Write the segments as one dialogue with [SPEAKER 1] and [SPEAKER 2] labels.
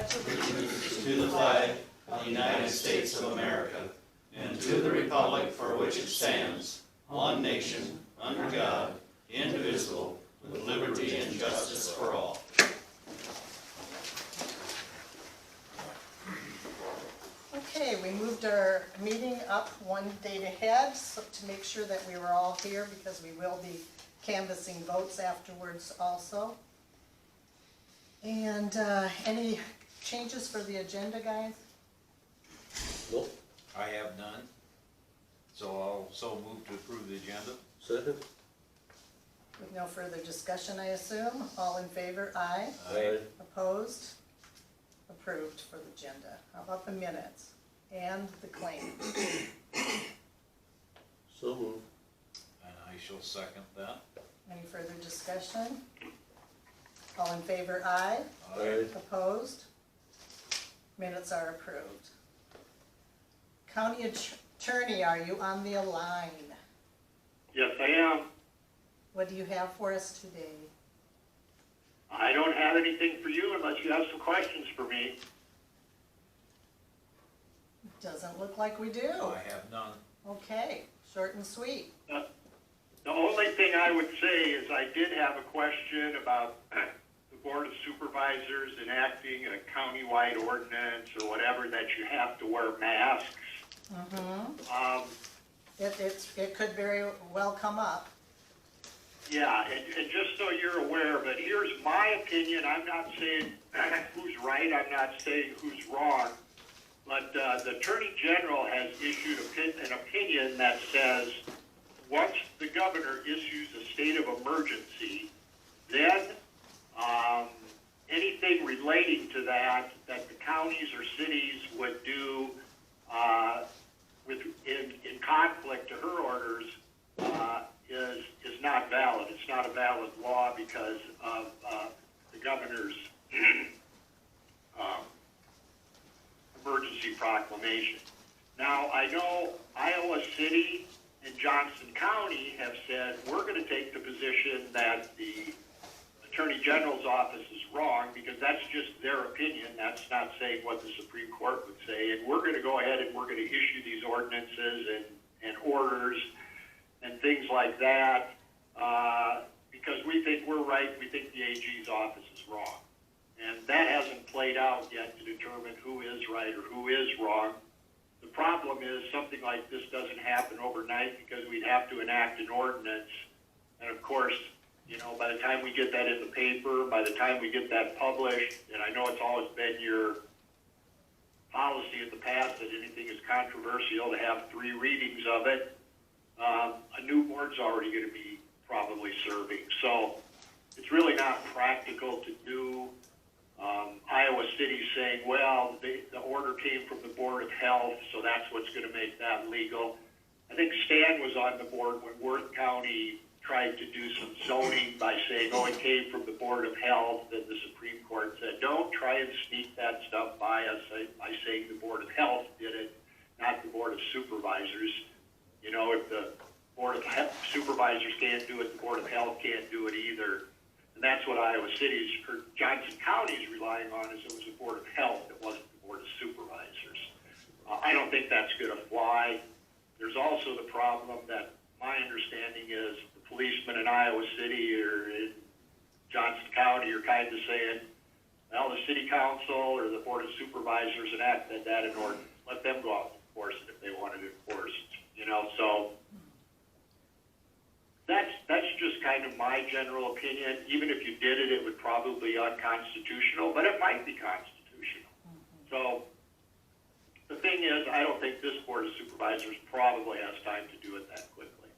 [SPEAKER 1] pledge allegiance
[SPEAKER 2] to the flag of the United States of America and to the republic for which it stands, one nation, under God, indivisible, with liberty and justice for all.
[SPEAKER 1] Okay, we moved our meeting up one date ahead to make sure that we were all here because we will be canvassing votes afterwards also. And any changes for the agenda, guys?
[SPEAKER 3] Nope.
[SPEAKER 4] I have none, so I'll move to approve the agenda.
[SPEAKER 3] Second?
[SPEAKER 1] With no further discussion, I assume. All in favor? Aye.
[SPEAKER 3] Aye.
[SPEAKER 1] Opposed? Approved for the agenda. How about the minutes and the claims?
[SPEAKER 3] So moved.
[SPEAKER 4] And I shall second that.
[SPEAKER 1] Any further discussion? All in favor? Aye.
[SPEAKER 3] Aye.
[SPEAKER 1] Opposed? Minutes are approved. County Attorney, are you on the line?
[SPEAKER 5] Yes, I am.
[SPEAKER 1] What do you have for us today?
[SPEAKER 5] I don't have anything for you unless you have some questions for me.
[SPEAKER 1] Doesn't look like we do.
[SPEAKER 4] I have none.
[SPEAKER 1] Okay, short and sweet.
[SPEAKER 5] The only thing I would say is I did have a question about the Board of Supervisors enacting a countywide ordinance or whatever that you have to wear masks.
[SPEAKER 1] Mm-hmm. It could very well come up.
[SPEAKER 5] Yeah, and just so you're aware of it, here's my opinion. I'm not saying who's right, I'm not saying who's wrong, but the Attorney General has issued an opinion that says once the governor issues a state of emergency, then anything relating to that the counties or cities would do in conflict to her orders is not valid. It's not a valid law because of the governor's emergency proclamation. Now, I know Iowa City and Johnson County have said we're going to take the position that the Attorney General's office is wrong because that's just their opinion. That's not saying what the Supreme Court would say. And we're going to go ahead and we're going to issue these ordinances and orders and things like that because we think we're right. We think the AG's office is wrong. And that hasn't played out yet to determine who is right or who is wrong. The problem is something like this doesn't happen overnight because we'd have to enact an ordinance. And of course, you know, by the time we get that in the paper, by the time we get that published, and I know it's always been your policy in the past that anything is controversial to have 3 readings of it, a new board's already going to be probably serving. So it's really not practical to do. Iowa City's saying, well, the order came from the Board of Health, so that's what's going to make that legal. I think Stan was on the board when Worth County tried to do some zoning by saying, oh, it came from the Board of Health, and the Supreme Court said, don't try and sneak that stuff by us by saying the Board of Health did it, not the Board of Supervisors. You know, if the Board of Supervisors can't do it, the Board of Health can't do it either. And that's what Iowa City's, or Johnson County is relying on, is it was the Board of Health, it wasn't the Board of Supervisors. I don't think that's going to fly. There's also the problem that my understanding is the policemen in Iowa City or in Johnson County are kind of saying, well, the city council or the Board of Supervisors enacted that in order. Let them go out and enforce it if they wanted to enforce it, you know, so that's just kind of my general opinion. Even if you did it, it would probably be unconstitutional, but it might be constitutional. So the thing is, I don't think this Board of Supervisors probably has time to do it that quickly.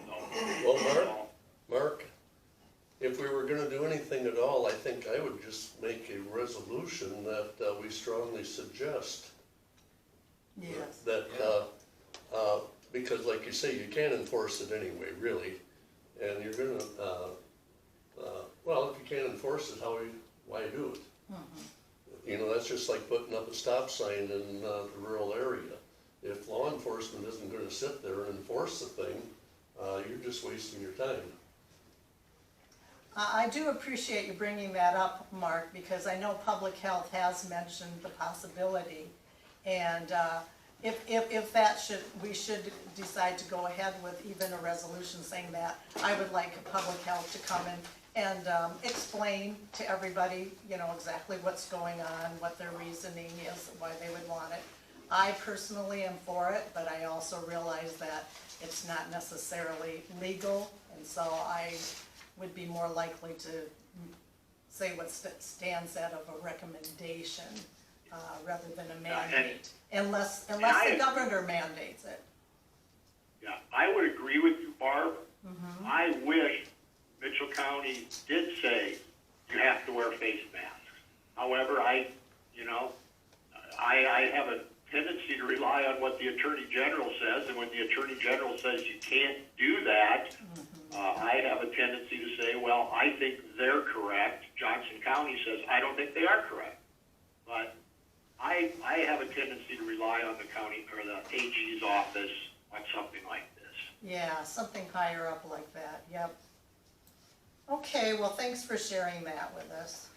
[SPEAKER 5] So,
[SPEAKER 3] Well, Mark, if we were going to do anything at all, I think I would just make a resolution that we strongly suggest.
[SPEAKER 1] Yes.
[SPEAKER 3] That, because like you say, you can't enforce it anyway, really. And you're gonna, well, if you can't enforce it, why do it?
[SPEAKER 1] Mm-hmm.
[SPEAKER 3] You know, that's just like putting up a stop sign in the rural area. If law enforcement isn't gonna sit there and enforce the thing, you're just wasting your time.
[SPEAKER 1] I do appreciate you bringing that up, Mark, because I know Public Health has mentioned the possibility. And if that we should decide to go ahead with even a resolution saying that, I would like Public Health to come in and explain to everybody, you know, exactly what's going on, what their reasoning is, why they would want it. I personally am for it, but I also realize that it's not necessarily legal, and so I would be more likely to say what stands out of a recommendation rather than a mandate, unless the governor mandates it.
[SPEAKER 5] Yeah, I would agree with you, Barb. I wish Mitchell County did say you have to wear face masks. However, I have a tendency to rely on what the Attorney General says, and when the Attorney General says you can't do that, I have a tendency to say, well, I think they're correct. Johnson County says, I don't think they are correct. But I have a tendency to rely on the county or the AG's office on something like this.
[SPEAKER 1] Yeah, something higher up like that, yep. Okay, well, thanks for sharing that with us.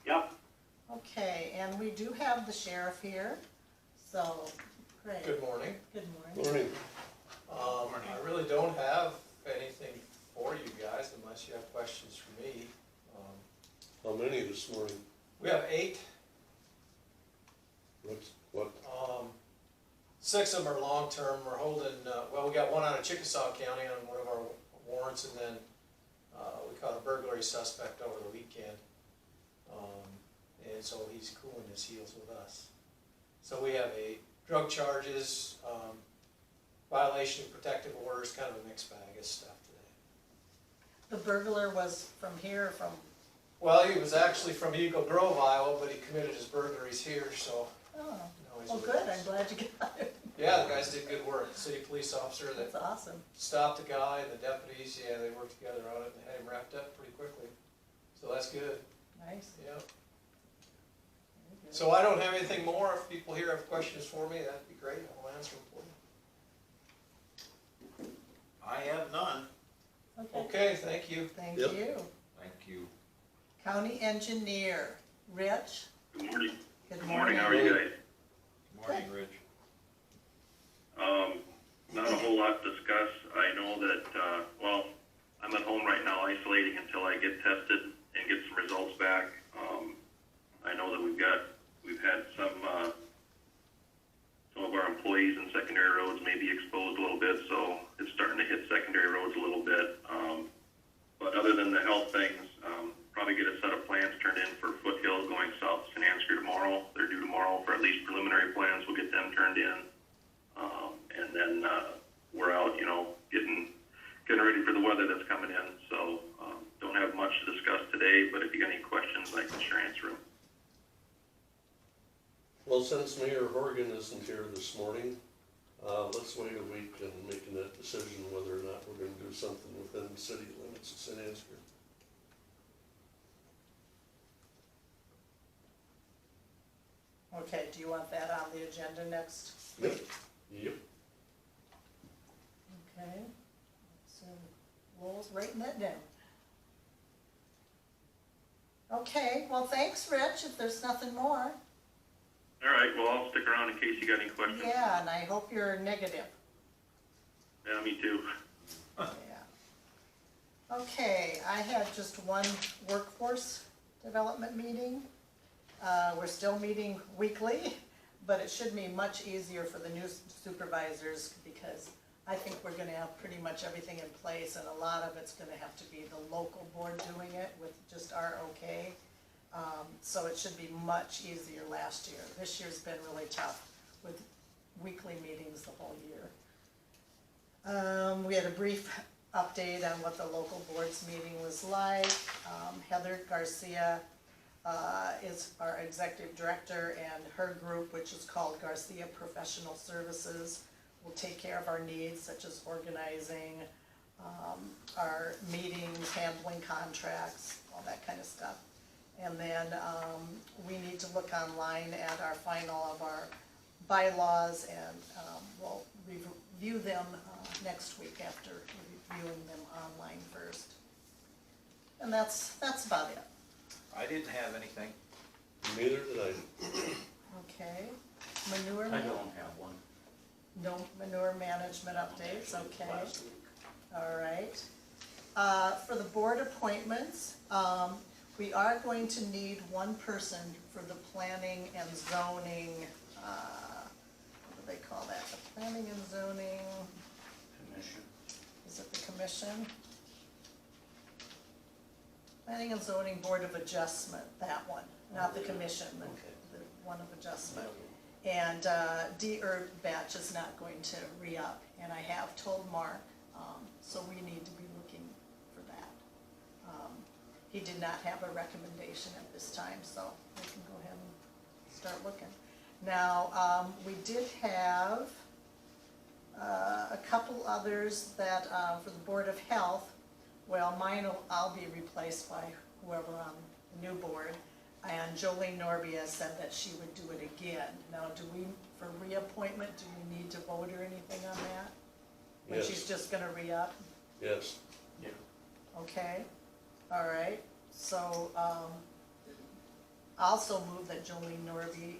[SPEAKER 5] Yep.
[SPEAKER 1] Okay, and we do have the sheriff here, so, great.
[SPEAKER 6] Good morning.
[SPEAKER 1] Good morning.
[SPEAKER 3] Morning.
[SPEAKER 6] I really don't have anything for you guys unless you have questions for me.
[SPEAKER 3] How many this morning?
[SPEAKER 6] We have 8.
[SPEAKER 3] What?
[SPEAKER 6] 6 of them are long-term. We're holding, well, we got one out of Chickasaw County on one of our warrants, and then we caught a burglary suspect over the weekend. And so he's cooling his heels with us. So we have drug charges, violation of protective orders, kind of a mixed bag of stuff today.
[SPEAKER 1] The burglar was from here, from,
[SPEAKER 6] Well, he was actually from Eagle Grove, Iowa, but he committed his burglaries here, so.
[SPEAKER 1] oh,
[SPEAKER 6] now he's
[SPEAKER 1] well,
[SPEAKER 6] with
[SPEAKER 1] good,
[SPEAKER 6] us.
[SPEAKER 1] I'm glad you got it.
[SPEAKER 6] Yeah, the guys did good work. The city police officer that
[SPEAKER 1] That's awesome.
[SPEAKER 6] stopped the guy and the deputies, yeah, they worked together on it and had him wrapped up pretty quickly. So that's good,
[SPEAKER 1] Nice.
[SPEAKER 6] yeah.
[SPEAKER 1] Very good.
[SPEAKER 6] So I don't have anything more. If people here have questions for me, that'd be great. I'll answer them for you.
[SPEAKER 4] I have none.
[SPEAKER 1] Okay,
[SPEAKER 6] Okay, thank you.
[SPEAKER 1] thank
[SPEAKER 3] Yep.
[SPEAKER 1] you.
[SPEAKER 4] Thank you.
[SPEAKER 1] County Engineer, Rich,
[SPEAKER 7] Good morning.
[SPEAKER 1] good
[SPEAKER 7] Good
[SPEAKER 1] morning.
[SPEAKER 7] morning. How are you guys?
[SPEAKER 4] Morning, Rich.
[SPEAKER 7] Not a whole lot to discuss. I know that, well, I'm at home right now isolating until I get tested and get some results back. I know that we've had some of our employees in secondary roads may be exposed a little bit, so it's starting to hit secondary roads a little bit. But other than the health things, probably get a set of plans turned in for Foothill going south to St. Ansgar tomorrow. They're due tomorrow for at least preliminary plans. We'll get them turned in. And then we're out, getting ready for the weather that's coming in. So don't have much to discuss today, but if you got any questions, I can sure answer them.
[SPEAKER 3] Well, since Mayor Horgan isn't here this morning, let's wait a week and making that decision whether or not we're gonna do something within the city limits of St. Ansgar.
[SPEAKER 1] Okay, do you want that on the agenda next
[SPEAKER 3] Yep.
[SPEAKER 1] week?
[SPEAKER 3] Yep.
[SPEAKER 1] Okay, so Lowell's writing that down. Okay, well, thanks, Rich, if there's nothing more.
[SPEAKER 7] All right, well, I'll stick around in case you got any questions.
[SPEAKER 1] Yeah, and I hope you're negative.
[SPEAKER 7] Yeah, me too.
[SPEAKER 1] Yeah. Okay, I had just one workforce development meeting. We're still meeting weekly, but it should be much easier for the new supervisors because I think we're gonna have pretty much everything in place, and a lot of it's gonna have to be the local board doing it with just our okay. So it should be much easier last year. This year's been really tough with weekly meetings the whole year. We had a brief update on what the local board's meeting was like. Heather Garcia is our executive director, and her group, which is called Garcia Professional Services, will take care of our needs such as organizing, our meetings, handling contracts, all that kind of stuff. And then we need to look online at our final of our bylaws, and we'll review them next week after reviewing them online first. And that's about it.
[SPEAKER 4] I didn't have anything.
[SPEAKER 3] Neither did I.
[SPEAKER 1] Okay. Manure?
[SPEAKER 2] I don't have one.
[SPEAKER 1] No manure management updates, okay.
[SPEAKER 2] Last week.
[SPEAKER 1] All right. For the board appointments, we are going to need one person for the planning and zoning, what do they call that? The planning and zoning,
[SPEAKER 2] Commission.
[SPEAKER 1] is it the commission? Planning and zoning board of adjustment, that one, not the commission, the one of adjustment. And D. Batch is not going to re-up, and I have told Mark, so we need to be looking for that. He did not have a recommendation at this time, so we can go ahead and start looking. Now, we did have a couple others that, for the Board of Health, well, I'll be replaced by whoever on the new board. And Jolene Norbia said that she would do it again. Now, for reappointment, do we need to vote or anything on that? When
[SPEAKER 3] Yes.
[SPEAKER 1] she's just gonna re-up?
[SPEAKER 3] Yes.
[SPEAKER 2] Yeah.
[SPEAKER 1] Okay, all right. So, also move that Jolene Norby,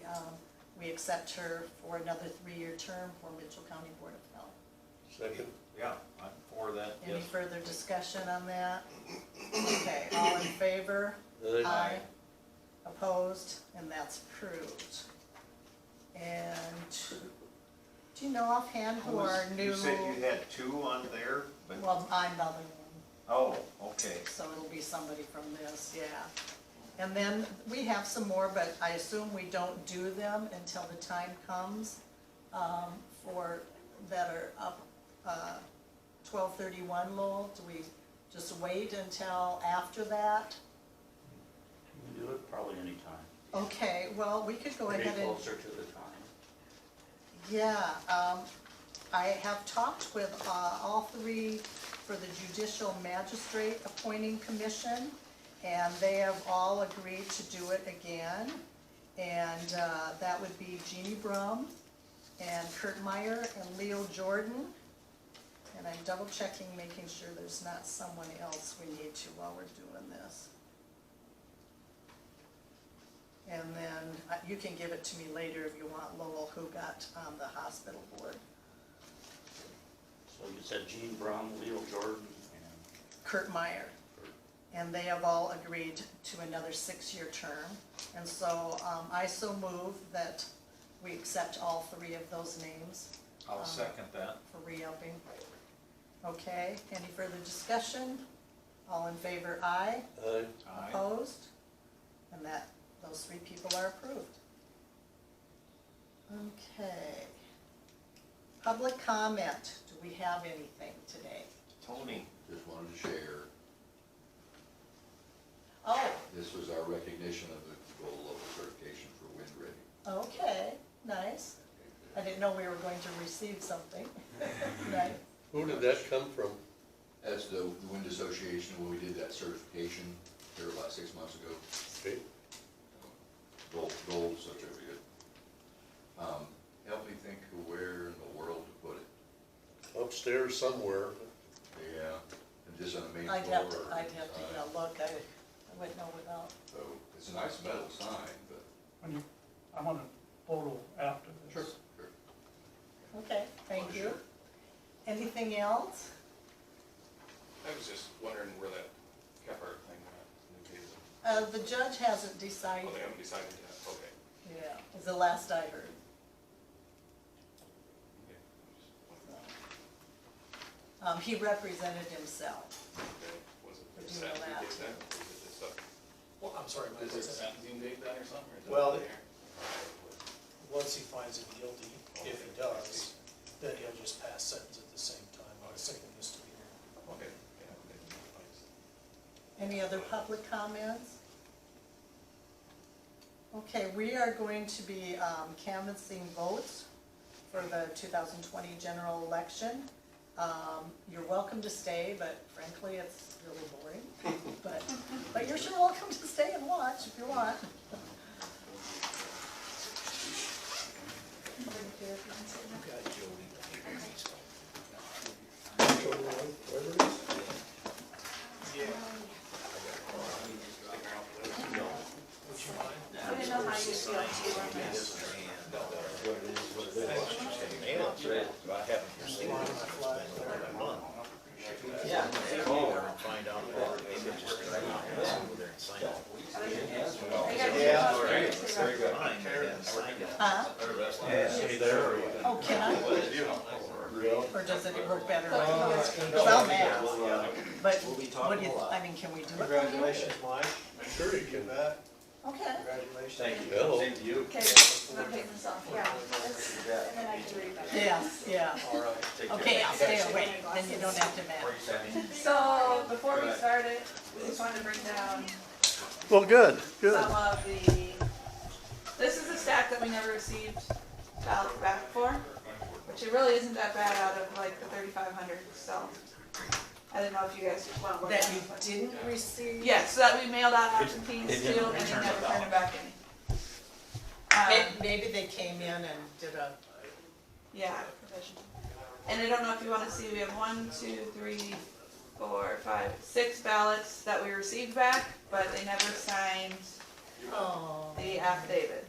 [SPEAKER 1] we accept her for another 3-year term for Mitchell County Board of Health.
[SPEAKER 3] Second.
[SPEAKER 4] Yeah, I'm for that,
[SPEAKER 1] Any
[SPEAKER 4] yes.
[SPEAKER 1] further discussion on that? Okay, all in favor?
[SPEAKER 3] Aye.
[SPEAKER 1] Opposed, and that's approved. And do you know offhand who our new?
[SPEAKER 4] You said you had 2 on there, but,
[SPEAKER 1] Well, I'm the other one,
[SPEAKER 4] oh, okay.
[SPEAKER 1] so it'll be somebody from this, yeah. And then we have some more, but I assume we don't do them until the time comes, for, that are up, 12/31, Lowell. Do we just wait until after that?
[SPEAKER 2] You can do it probably any time.
[SPEAKER 1] Okay, well, we could go
[SPEAKER 2] Pretty
[SPEAKER 1] ahead and.
[SPEAKER 2] closer to the time.
[SPEAKER 1] Yeah, I have talked with all 3 for the Judicial Magistrate Appointing Commission, and they have all agreed to do it again. And that would be Jeannie Brum, and Kurt Meyer, and Leo Jordan. And I'm double checking, making sure there's not someone else we need to while we're doing this. And then you can give it to me later if you want, Lowell, who got on the hospital board.
[SPEAKER 2] So you said Gene Brum, Leo Jordan, and
[SPEAKER 1] Kurt Meyer. And they have all agreed to another 6-year term. And so I so move that we accept all 3 of those names
[SPEAKER 4] I'll second that.
[SPEAKER 1] for re-upping. Okay, any further discussion? All in favor, aye.
[SPEAKER 3] Aye.
[SPEAKER 4] Aye.
[SPEAKER 1] Opposed? And those 3 people are approved. Okay. Public comment, do we have anything today?
[SPEAKER 4] Tony,
[SPEAKER 8] Just wanted to share,
[SPEAKER 1] Oh,
[SPEAKER 8] this was our recognition of the goal local certification for wind ready.
[SPEAKER 1] okay, nice. I didn't know we were going to receive something. Right,
[SPEAKER 3] Who did that come from?
[SPEAKER 8] That's the Wind Association, when we did that certification here about 6 months ago.
[SPEAKER 3] Okay.
[SPEAKER 8] Gold, so it's really good. Help me think of where in the world to put it.
[SPEAKER 3] Upstairs somewhere.
[SPEAKER 8] Yeah, and just on the main
[SPEAKER 1] I'd
[SPEAKER 8] floor.
[SPEAKER 1] have to,
[SPEAKER 8] or
[SPEAKER 1] I'd have to,
[SPEAKER 8] inside.
[SPEAKER 1] look, I wouldn't know without.
[SPEAKER 8] So, it's a nice metal sign, but.
[SPEAKER 9] I want a photo after this.
[SPEAKER 8] Sure.
[SPEAKER 1] Okay, thank
[SPEAKER 8] Oh,
[SPEAKER 1] you.
[SPEAKER 8] sure.
[SPEAKER 1] Anything else?
[SPEAKER 10] I was just wondering where that Kephart thing went.
[SPEAKER 1] The judge hasn't decided,
[SPEAKER 10] Oh, they haven't decided yet, okay.
[SPEAKER 1] yeah, is the last I heard.
[SPEAKER 10] Okay. I'm just wondering,
[SPEAKER 1] He represented himself.
[SPEAKER 10] okay, was it
[SPEAKER 1] Would
[SPEAKER 10] a
[SPEAKER 1] you know
[SPEAKER 10] set
[SPEAKER 1] that?
[SPEAKER 10] date then, or is it just a,
[SPEAKER 6] Well, I'm sorry, Mike,
[SPEAKER 10] is there a
[SPEAKER 6] what's that?
[SPEAKER 10] sentencing date then or something? Or is it
[SPEAKER 6] Well,
[SPEAKER 10] up in the air?
[SPEAKER 6] Once he finds him guilty, if he does, then he'll just pass sentence at the same time, on a single misdemeanor.
[SPEAKER 10] Okay, yeah, okay, thanks.
[SPEAKER 1] Any other public comments? Okay, we are going to be canvassing votes for the 2020 general election. You're welcome to stay, but frankly, it's really boring. But you're sure welcome to stay and watch if you want.
[SPEAKER 3] Wherever it is.
[SPEAKER 4] this and what it is, what it is. Mail it, so I haven't received it, it's been over a month.
[SPEAKER 1] Yeah.
[SPEAKER 4] Call her and find out that maybe it's just go over there and sign it.
[SPEAKER 1] Yeah.
[SPEAKER 4] Very good. Fine, and sign it.
[SPEAKER 1] Huh?
[SPEAKER 3] Stay there, or you can-
[SPEAKER 1] Oh, can I?
[SPEAKER 3] Yeah.
[SPEAKER 1] Or does it work better? Because I'm mad. But what do you, I mean, can we do it?
[SPEAKER 6] Congratulations, Mike.
[SPEAKER 3] Sure you can.
[SPEAKER 1] Okay.
[SPEAKER 6] Congratulations.
[SPEAKER 4] Thank you.
[SPEAKER 3] Hello.
[SPEAKER 4] Same to you.
[SPEAKER 11] Okay, I'm gonna take this off, yeah, and then I can read that.
[SPEAKER 1] Yes, yeah.
[SPEAKER 6] All right.
[SPEAKER 4] Take care.
[SPEAKER 1] Okay, I'll stay awake, then you don't have to manage.
[SPEAKER 11] So, before we started, we just wanted to bring down
[SPEAKER 3] Well, good,
[SPEAKER 11] some of the, this is a stack that we never received ballots back for, which it really isn't that bad out of like the 3,500, so. I didn't know if you guys just want to look at
[SPEAKER 1] That you
[SPEAKER 11] it.
[SPEAKER 1] didn't receive?
[SPEAKER 11] Yes, so that we mailed out absentees too, and they never turned it back in.
[SPEAKER 1] Maybe they came in and did a,
[SPEAKER 11] Yeah, provisional. And I don't know if you wanna see, we have 1, 2, 3, 4, 5, 6 ballots that we received back, but they never signed
[SPEAKER 1] oh.
[SPEAKER 11] the affidavit.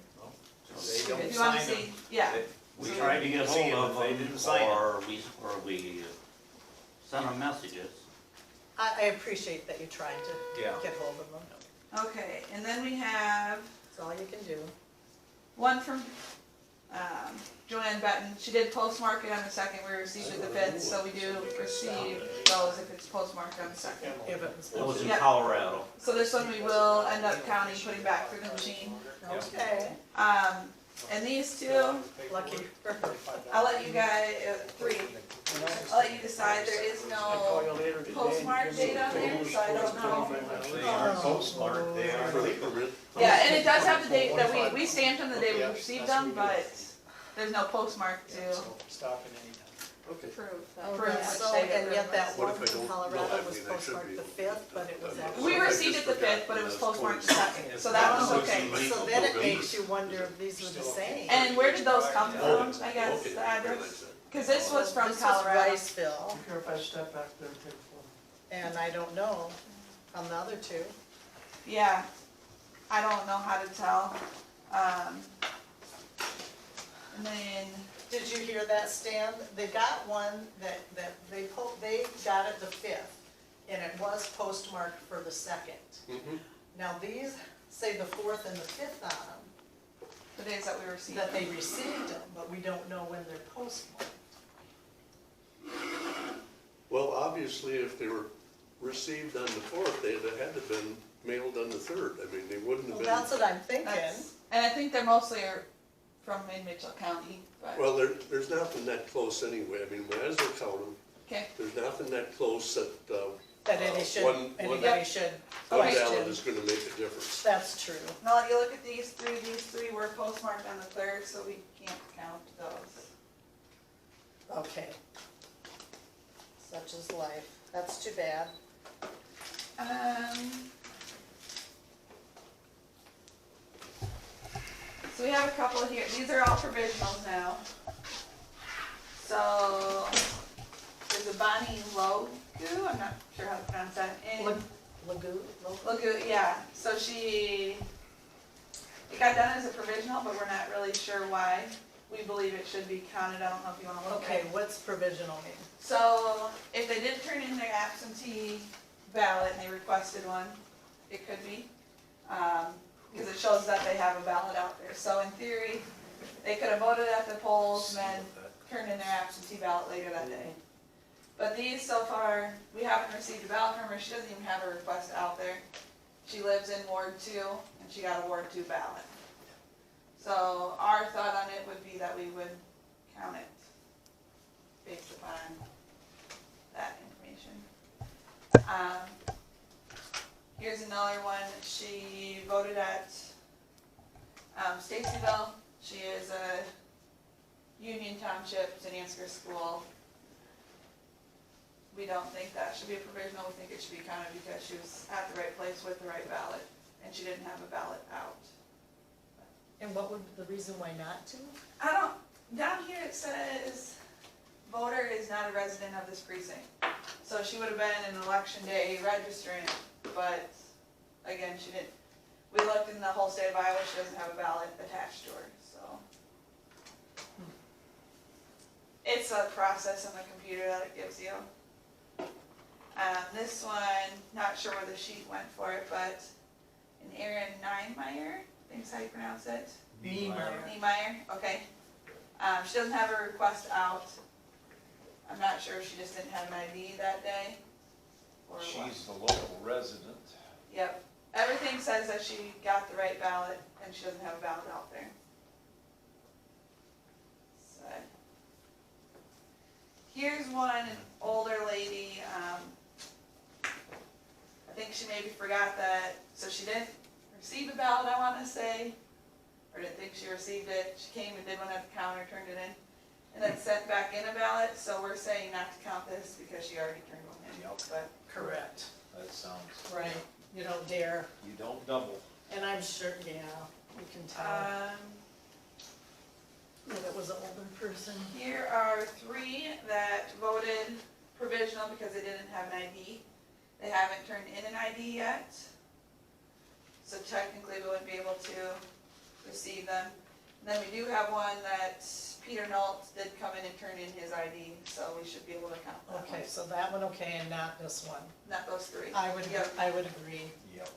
[SPEAKER 4] They don't
[SPEAKER 11] If you wanna
[SPEAKER 4] sign them.
[SPEAKER 11] see, yeah,
[SPEAKER 2] We tried to get
[SPEAKER 4] See
[SPEAKER 2] hold
[SPEAKER 4] them,
[SPEAKER 2] of
[SPEAKER 4] they
[SPEAKER 2] them,
[SPEAKER 4] didn't sign it.
[SPEAKER 2] or we sent them messages.
[SPEAKER 1] I appreciate that you tried to
[SPEAKER 4] Yeah.
[SPEAKER 1] get hold of them.
[SPEAKER 11] okay, and then we have
[SPEAKER 1] That's all you can do.
[SPEAKER 11] one from, Joanne Benton, she did postmark it on the 2nd, we received it the 5th, so we do receive those if it's postmarked on the 2nd.
[SPEAKER 1] If it was.
[SPEAKER 2] That was in
[SPEAKER 11] Yep.
[SPEAKER 2] Colorado.
[SPEAKER 11] So this one we will end up counting, putting back through the machine.
[SPEAKER 1] Okay,
[SPEAKER 11] And these two,
[SPEAKER 1] lucky.
[SPEAKER 11] I'll let you guys, 3, I'll let you decide, there is no postmark date on there, so I don't know.
[SPEAKER 4] They aren't postmarked, they are.
[SPEAKER 11] Yeah, and it does have the date that we stamped them the day we received them, but there's no postmark to
[SPEAKER 6] Stop at any time.
[SPEAKER 3] Okay.
[SPEAKER 11] prove,
[SPEAKER 1] Oh,
[SPEAKER 11] prove
[SPEAKER 1] that's
[SPEAKER 11] which
[SPEAKER 1] so,
[SPEAKER 11] day
[SPEAKER 1] and yet that
[SPEAKER 3] What
[SPEAKER 1] one
[SPEAKER 3] if I
[SPEAKER 1] from
[SPEAKER 3] don't know?
[SPEAKER 1] Colorado
[SPEAKER 3] I
[SPEAKER 1] was
[SPEAKER 3] mean, I should
[SPEAKER 1] postmarked
[SPEAKER 3] be-
[SPEAKER 1] the 5th, but it was actually.
[SPEAKER 11] We received it the 5th, but it was postmarked the 2nd, so that one's okay.
[SPEAKER 1] So then it makes you wonder if these were the same.
[SPEAKER 11] And where did those come from, I guess, the address? Cause this was from
[SPEAKER 1] This was
[SPEAKER 11] Colorado.
[SPEAKER 1] Riceville,
[SPEAKER 9] Care if I step back there and take a photo?
[SPEAKER 1] and I don't know on the other two.
[SPEAKER 11] Yeah, I don't know how to tell. And then,
[SPEAKER 1] Did you hear that, Stan? They got one that they got it the 5th, and it was postmarked for the 2nd.
[SPEAKER 3] Mhm.
[SPEAKER 1] Now, these say the 4th and the 5th on them,
[SPEAKER 11] the days that we received
[SPEAKER 1] that
[SPEAKER 11] them.
[SPEAKER 1] they received them, but we don't know when they're postmarked.
[SPEAKER 3] Well, obviously, if they were received on the 4th, they'd have had to been mailed on the 3rd. I mean, they wouldn't have
[SPEAKER 1] Well,
[SPEAKER 3] been.
[SPEAKER 1] that's what I'm thinking.
[SPEAKER 11] And I think they're mostly are from in Mitchell County, but,
[SPEAKER 3] Well, there's nothing that close anyway. I mean, might as well count them.
[SPEAKER 11] okay.
[SPEAKER 3] There's nothing that close that,
[SPEAKER 1] That anybody
[SPEAKER 3] one
[SPEAKER 1] should
[SPEAKER 3] ballot
[SPEAKER 1] question.
[SPEAKER 3] is gonna make a difference.
[SPEAKER 1] That's true.
[SPEAKER 11] Now, let you look at these 3 were postmarked on the 3rd, so we can't count those.
[SPEAKER 1] Okay. Such is life. That's too bad.
[SPEAKER 11] So we have a couple here, these are all provisionals now. So, there's a Bonnie Logu, I'm not sure how to pronounce that, in Lagu, yeah, so it got done as a provisional, but we're not really sure why. We believe it should be counted, I don't know if you wanna look at
[SPEAKER 1] Okay,
[SPEAKER 11] it.
[SPEAKER 1] what's provisional mean?
[SPEAKER 11] So, if they did turn in their absentee ballot and they requested one, it could be, because it shows that they have a ballot out there. So in theory, they could have voted at the polls and then turned in their absentee ballot later that day. But these so far, we haven't received a ballot from her, she doesn't even have a request out there. She lives in Ward 2, and she got a Ward 2 ballot. So our thought on it would be that we would count it based upon that information. Here's another one, she voted at Stacyville, she is a Union Township, it's an Ansker school. We don't think that should be a provisional, we think it should be counted because she was at the right place with the right ballot, and she didn't have a ballot out.
[SPEAKER 1] And what would the reason why not to?
[SPEAKER 11] Down here it says, voter is not a resident of this precinct. So she would have been an election day registrant, but again, she didn't. We looked in the whole state of Iowa, she doesn't have a ballot attached to her, so. it's a process on the computer that it gives you. This one, not sure where the sheet went for it, but an Erin Niemeyer, I think's how you pronounce it.
[SPEAKER 1] Beamer.
[SPEAKER 11] Niemeyer, okay. She doesn't have her request out. I'm not sure if she just didn't have an ID that day, or what.
[SPEAKER 8] She's the local resident.
[SPEAKER 11] Yep, everything says that she got the right ballot, and she doesn't have a ballot out there. So, here's one, an older lady, I think she maybe forgot that, so she didn't receive a ballot, I wanna say, or didn't think she received it. She came and did one at the counter, turned it in, and then sent back in a ballot, so we're saying not to count this because she already turned one in,
[SPEAKER 8] Yep.
[SPEAKER 11] but.
[SPEAKER 1] Correct,
[SPEAKER 8] That sounds,
[SPEAKER 1] right, you don't dare,
[SPEAKER 8] you don't double.
[SPEAKER 1] and I'm sure, yeah, you can tell that it was an older person.
[SPEAKER 11] Here are 3 that voted provisional because they didn't have an ID. They haven't turned in an ID yet, so technically we wouldn't be able to receive them. And then we do have one that Peter Noltz did come in and turn in his ID, so we should be able to count that one.
[SPEAKER 1] Okay, so that one okay, and not this one.
[SPEAKER 11] Not those 3.
[SPEAKER 1] I would
[SPEAKER 11] Yep.
[SPEAKER 1] agree.
[SPEAKER 8] Yep.